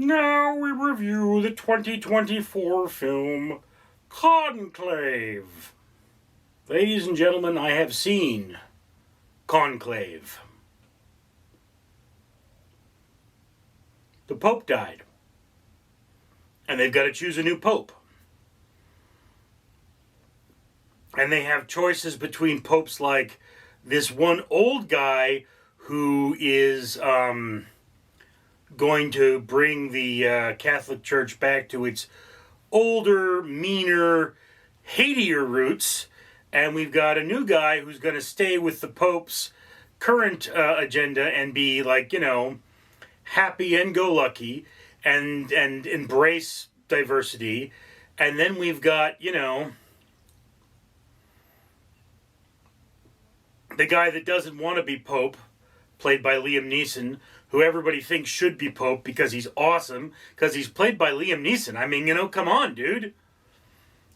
Now we review the 2024 film Conclave. Ladies and gentlemen, I have seen Conclave. The Pope died, and they've got to choose a new Pope. And they have choices between popes like this one old guy who is going to bring the Catholic Church back to its older, meaner, hatier roots. And we've got a new guy who's going to stay with the Pope's current agenda and be like, happy and go lucky and embrace diversity. And then we've got, the guy that doesn't want to be Pope, played by Liam Neeson, who everybody thinks should be Pope because he's awesome, because he's played by Liam Neeson. I mean, come on, dude.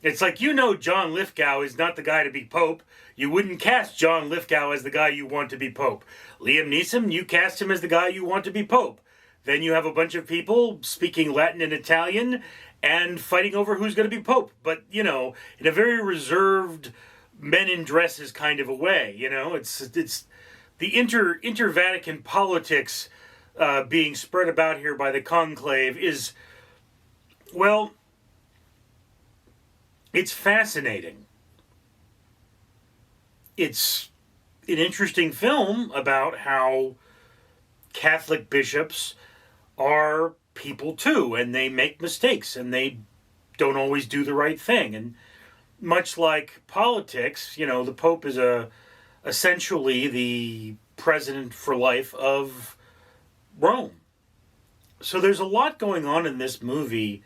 It's like, John Lithgow is not the guy to be Pope. You wouldn't cast John Lithgow as the guy you want to be Pope. Liam Neeson, you cast him as the guy you want to be Pope. Then you have a bunch of people speaking Latin and Italian and fighting over who's going to be Pope. But, in a very reserved, men in dresses kind of a way, It's the inter-Vatican politics being spread about here by the Conclave is, well, it's fascinating. It's an interesting film about how Catholic bishops are people too, and they make mistakes, and they don't always do the right thing. And much like politics, the Pope is essentially the president for life of Rome. So there's a lot going on in this movie.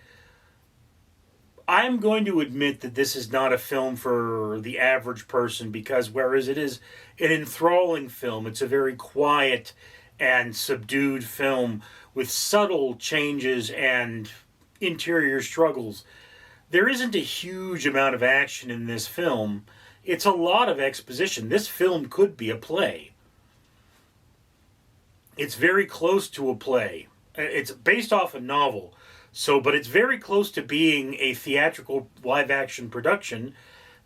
I'm going to admit that this is not a film for the average person, because whereas it is an enthralling film, it's a very quiet and subdued film with subtle changes and interior struggles. There isn't a huge amount of action in this film. It's a lot of exposition. This film could be a play. It's very close to a play. It's based off a novel, but it's very close to being a theatrical live-action production.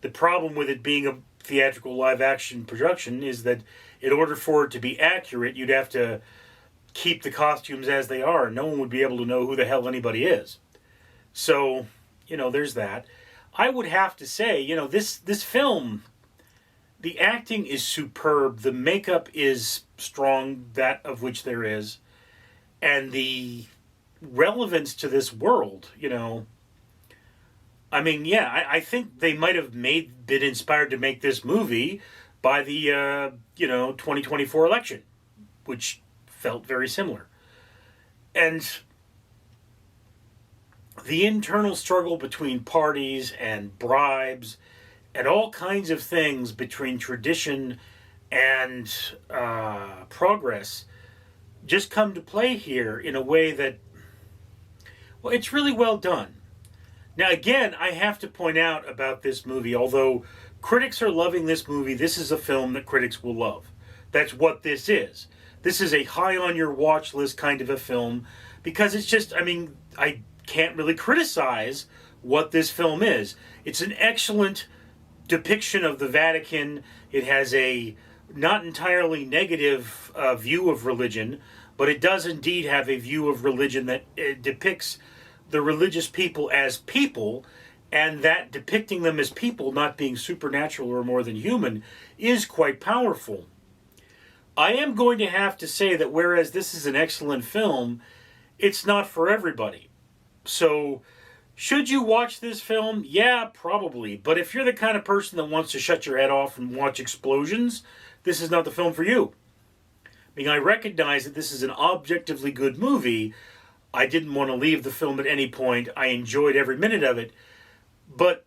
The problem with it being a theatrical live-action production is that in order for it to be accurate, you'd have to keep the costumes as they are. No one would be able to know who the hell anybody is. So, there's that. I would have to say, this film, the acting is superb. The makeup is strong, that of which there is. And the relevance to this world, I think they might have been inspired to make this movie by the, 2024 election, which felt very similar. And the internal struggle between parties and bribes and all kinds of things between tradition and progress just come to play here in a way that, well, it's really well done. Now, again, I have to point out about this movie, although critics are loving this movie, this is a film that critics will love. That's what this is. This is a high on your watch list kind of a film, because it's just, I can't really criticize what this film is. It's an excellent depiction of the Vatican. It has a not entirely negative view of religion, but it does indeed have a view of religion that depicts the religious people as people, and that depicting them as people, not being supernatural or more than human, is quite powerful. I am going to have to say that whereas this is an excellent film, it's not for everybody. So, should you watch this film? Yeah, probably. But if you're the kind of person that wants to shut your head off and watch explosions, this is not the film for you. I recognize that this is an objectively good movie. I didn't want to leave the film at any point. I enjoyed every minute of it. But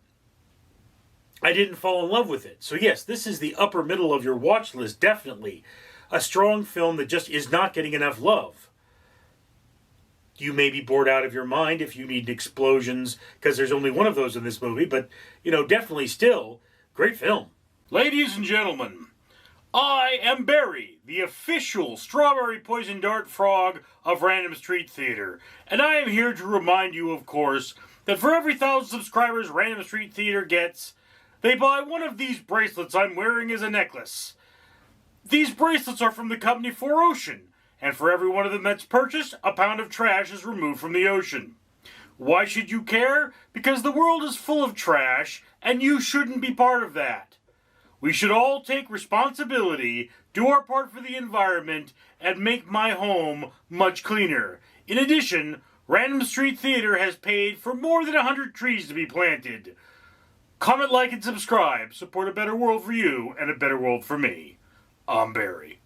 I didn't fall in love with it. So yes, this is the upper middle of your watch list, definitely. A strong film that just is not getting enough love. You may be bored out of your mind if you need explosions, because there's only one of those in this movie, but, definitely still, great film. Ladies and gentlemen, I am Barry, the official strawberry poison dart frog of Random Street Theater, and I am here to remind you, of course, that for every 1,000 subscribers Random Street Theater gets, they buy one of these bracelets I'm wearing as a necklace. These bracelets are from the company 4Ocean, and for every one of them that's purchased, a pound of trash is removed from the ocean. Why should you care? Because the world is full of trash, and you shouldn't be part of that. We should all take responsibility, do our part for the environment, and make my home much cleaner. In addition, Random Street Theater has paid for more than 100 trees to be planted. Comment, like, and subscribe. Support a better world for you and a better world for me. I'm Barry.